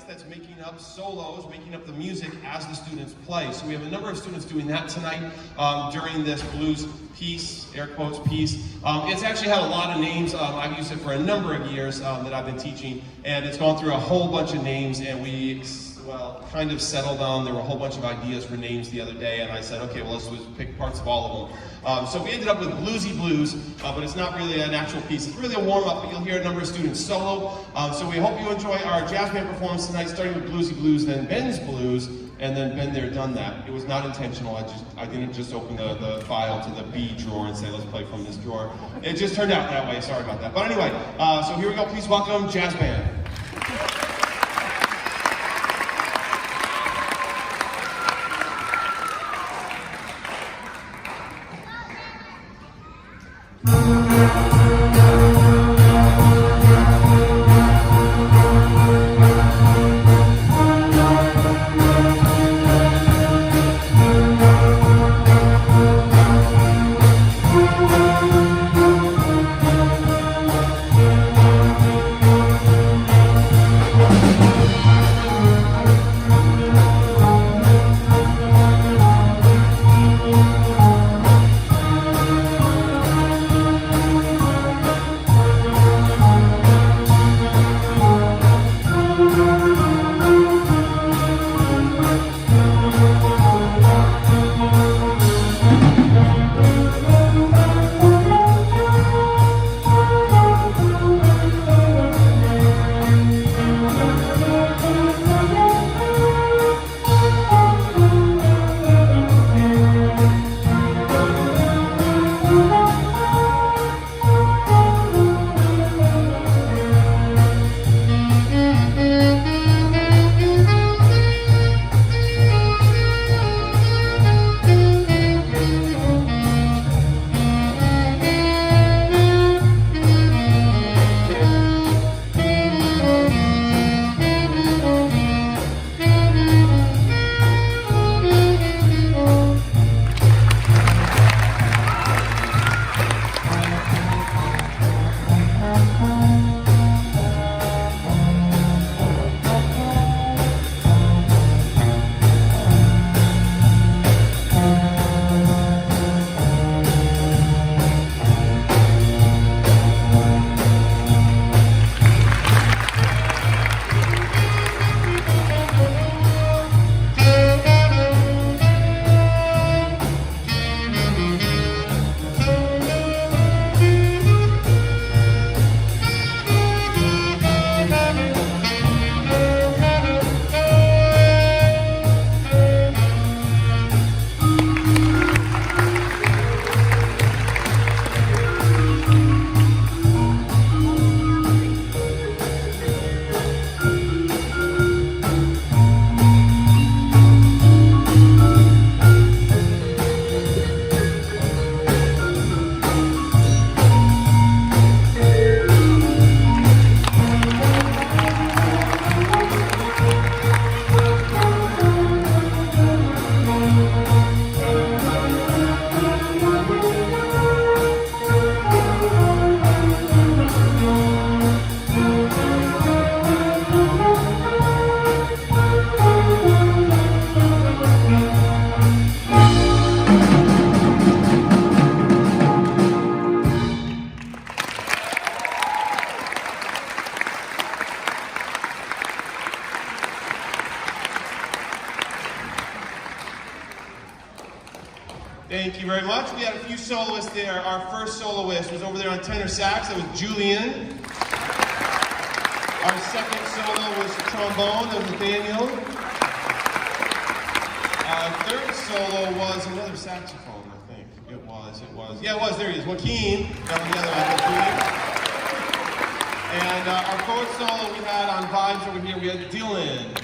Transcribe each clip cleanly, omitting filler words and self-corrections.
That's making up solos, making up the music as the students play. So we have a number of students doing that tonight during this blues piece, air quotes piece. It's actually had a lot of names. I've used it for a number of years that I've been teaching, and it's gone through a whole bunch of names, and we kind of settled on. There were a whole bunch of ideas for names the other day, and I said, okay, well, let's pick parts of all of them. So we ended up with Bluesy Blues, but it's not really an actual piece. It's really a warm-up, but you'll hear a number of students solo. So we hope you enjoy our jazz band performance tonight, starting with Bluesy Blues, then Ben's Blues, and then Been There, Done That. It was not intentional. I didn't just open the file to the B drawer and say, let's play from this drawer. It just turned out that way. Sorry about that. But anyway, so here we go. Please welcome Jazz Band. Thank you very much. We had a few soloists there. Our first soloist was over there on tenor sax. That was Julian. Our second solo was trombone. That was Nathaniel. Our third solo was another saxophone, I think. It was. Yeah, it was. There he is. Joaquin. Down on the other end. Joaquin. And our fourth solo we had on vibes over here, we had Dylan.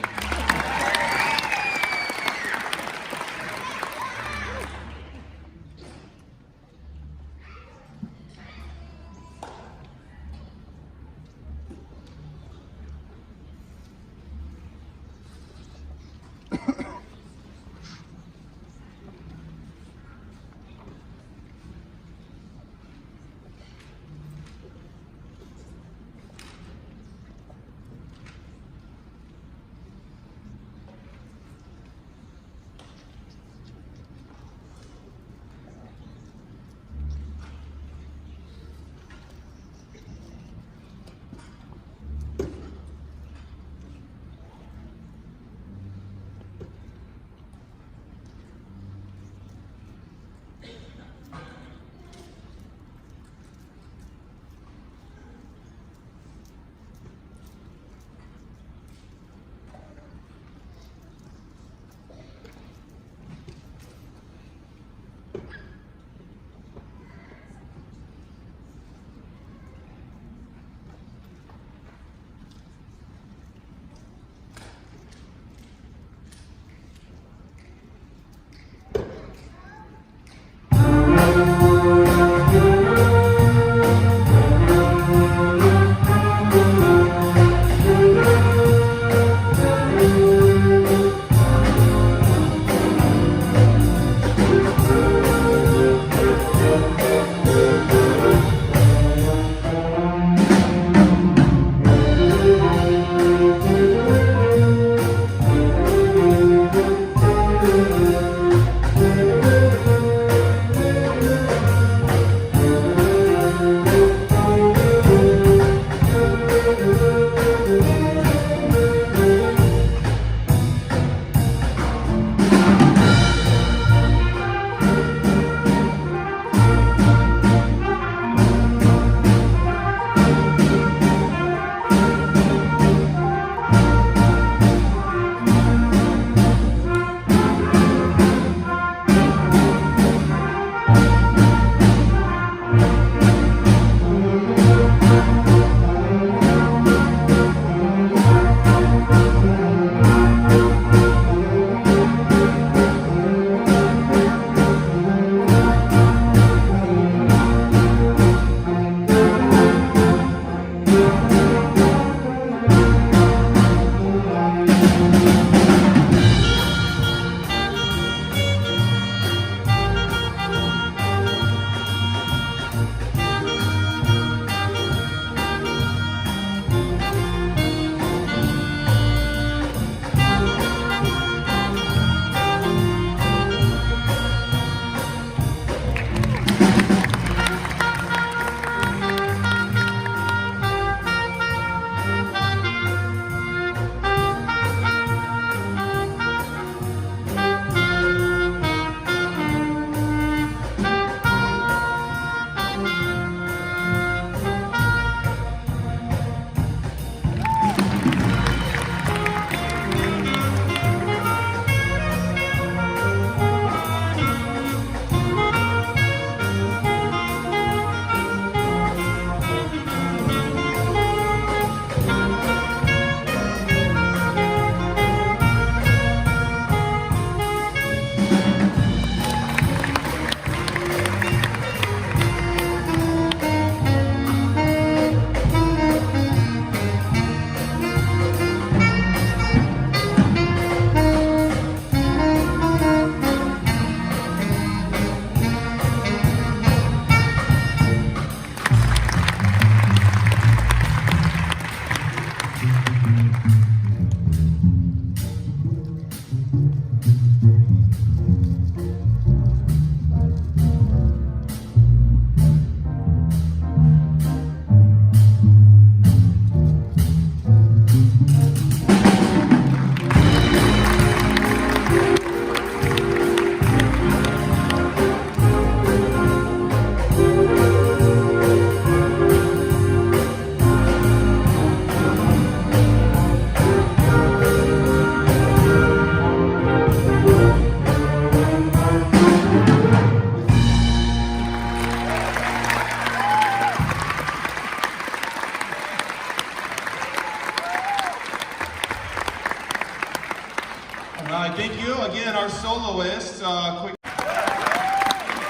right, thank you. Again, our soloists. Quick.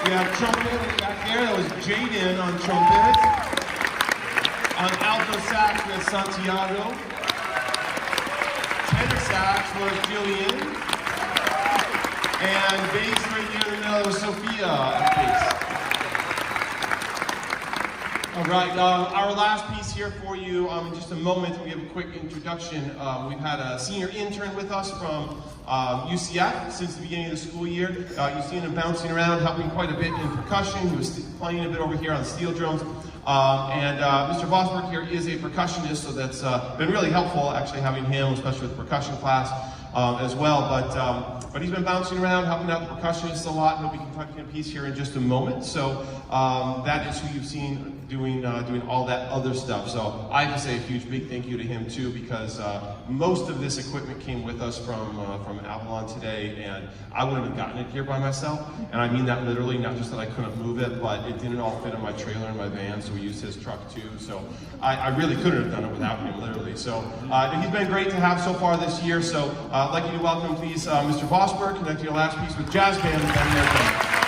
We have trumpet back there. That was Jaden on trumpet. On alto sax, we have Santiago. Tenor sax was Jillian. And bass right here in the middle was Sophia at bass. All right, our last piece here for you. In just a moment, we have a quick introduction. We've had a senior intern with us from UCF since the beginning of the school year. You've seen him bouncing around, helping quite a bit in percussion. He was playing a bit over here on steel drums. Mr. Vosberg here is a percussionist, so that's been really helpful, actually, having him, especially with percussion class as well. But he's been bouncing around, helping out the percussionists a lot. He'll be conducting a piece here in just a moment. So that is who you've seen doing all that other stuff. So I have to say a huge big thank you to him too, because most of this equipment came with us from Avalon today, and I wouldn't have gotten it here by myself. And I mean that literally, not just that I couldn't move it, but it didn't all fit in my trailer and my van, so we used his truck too. So I really couldn't have done it without him, literally. So he's been great to have so far this year. So I'd like you to welcome, please, Mr. Vosberg, connect to your last piece with Jazz Band and their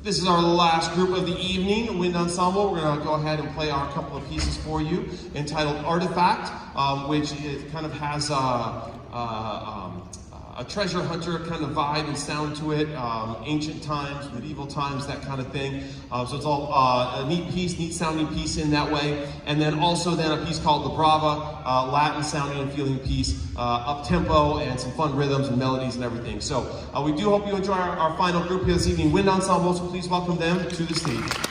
This is our last group of the evening, Wind Ensemble. We're going to go ahead and play our couple of pieces for you entitled Artifact, which it kind of has a treasure hunter kind of vibe and sound to it, ancient times, medieval times, that kind of thing. So it's all a neat piece, neat sounding piece in that way. And then also then a piece called La Brava, Latin sounding and feeling piece, up tempo and some fun rhythms and melodies and everything. So we do hope you enjoy our final group here this evening, Wind Ensemble, so please welcome them to the stage.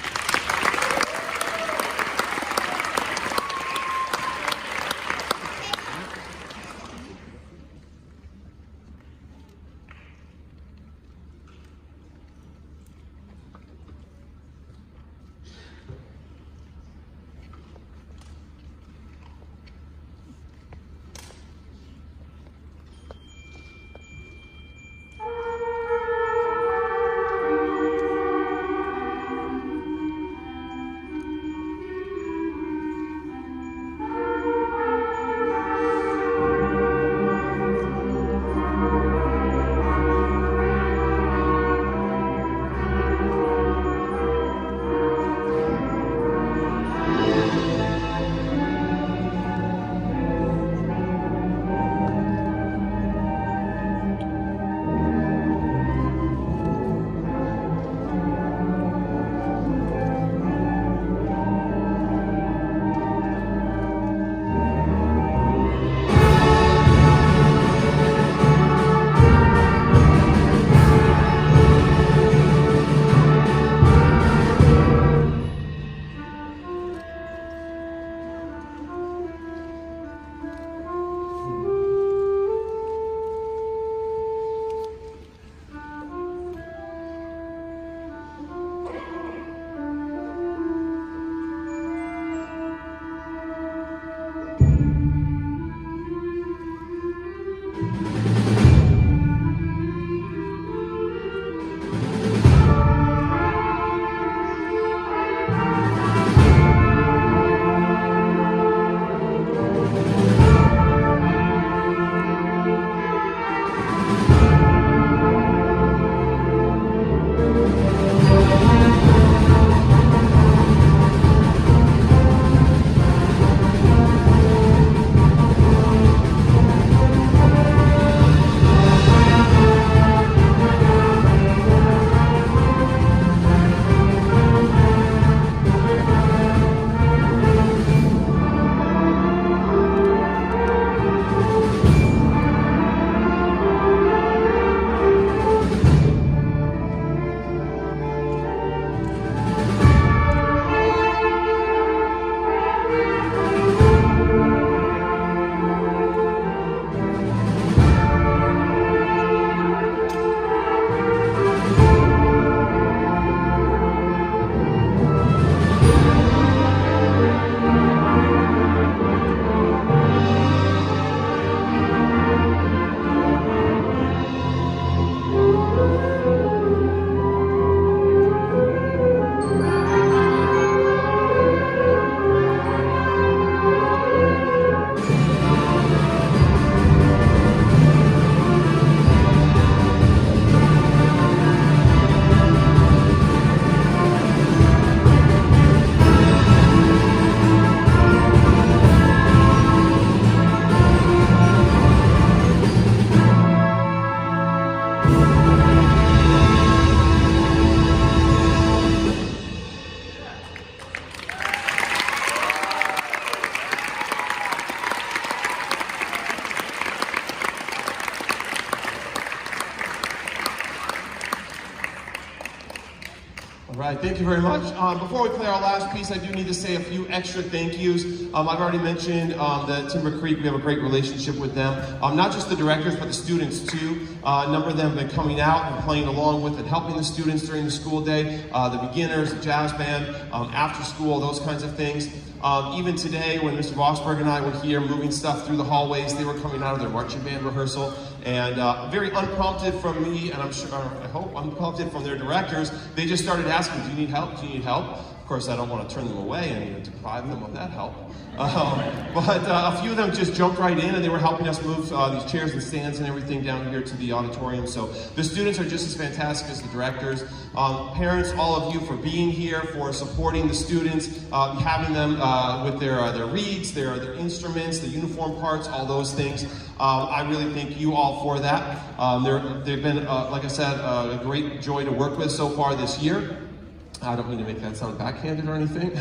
All right, thank you very much. Before we play our last piece, I do need to say a few extra thank yous. I've already mentioned that Timber Creek, we have a great relationship with them. Not just the directors, but the students too. A number of them have been coming out and playing along with and helping the students during the school day. The beginners, the jazz band, after school, those kinds of things. Even today, when Mr. Vosberg and I were here moving stuff through the hallways, they were coming out of their marching band rehearsal, and very unprompted from me, and I hope unprompted from their directors, they just started asking, do you need help? Do you need help? Of course, I don't want to turn them away and even deprive them of that help. But a few of them just jumped right in, and they were helping us move these chairs and stands and everything down here to the auditorium. So the students are just as fantastic as the directors. Parents, all of you, for being here, for supporting the students, having them with their reeds, their instruments, the uniform parts, all those things. I really thank you all for that. They've been, like I said, a great joy to work with so far this year. I don't mean to make that sound backhanded or anything.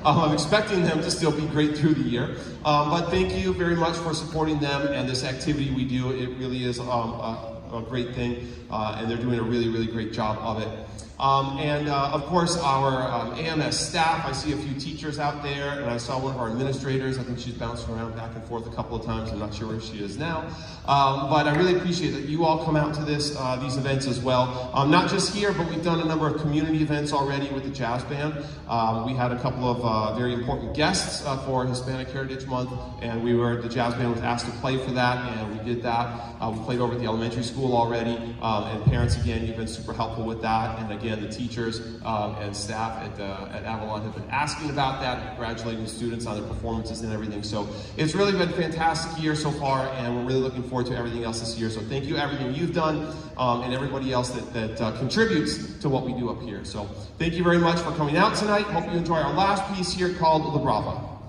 I'm expecting them to still be great through the year. But thank you very much for supporting them and this activity we do. It really is a great thing, and they're doing a really, really great job of it. Of course, our AMS staff. I see a few teachers out there, and I saw one of our administrators. I think she's bouncing around back and forth a couple of times. I'm not sure where she is now. But I really appreciate that you all come out to these events as well. Not just here, but we've done a number of community events already with the jazz band. We had a couple of very important guests for Hispanic Heritage Month, and the jazz band was asked to play for that, and we did that. We played over at the elementary school already, and parents, again, you've been super helpful with that. And again, the teachers and staff at Avalon have been asking about that, and congratulating the students on their performances and everything. So it's really been a fantastic year so far, and we're really looking forward to everything else this year. So thank you, everything you've done, and everybody else that contributes to what we do up here. So thank you very much for coming out tonight. Hope you enjoy our last piece here called La Brava.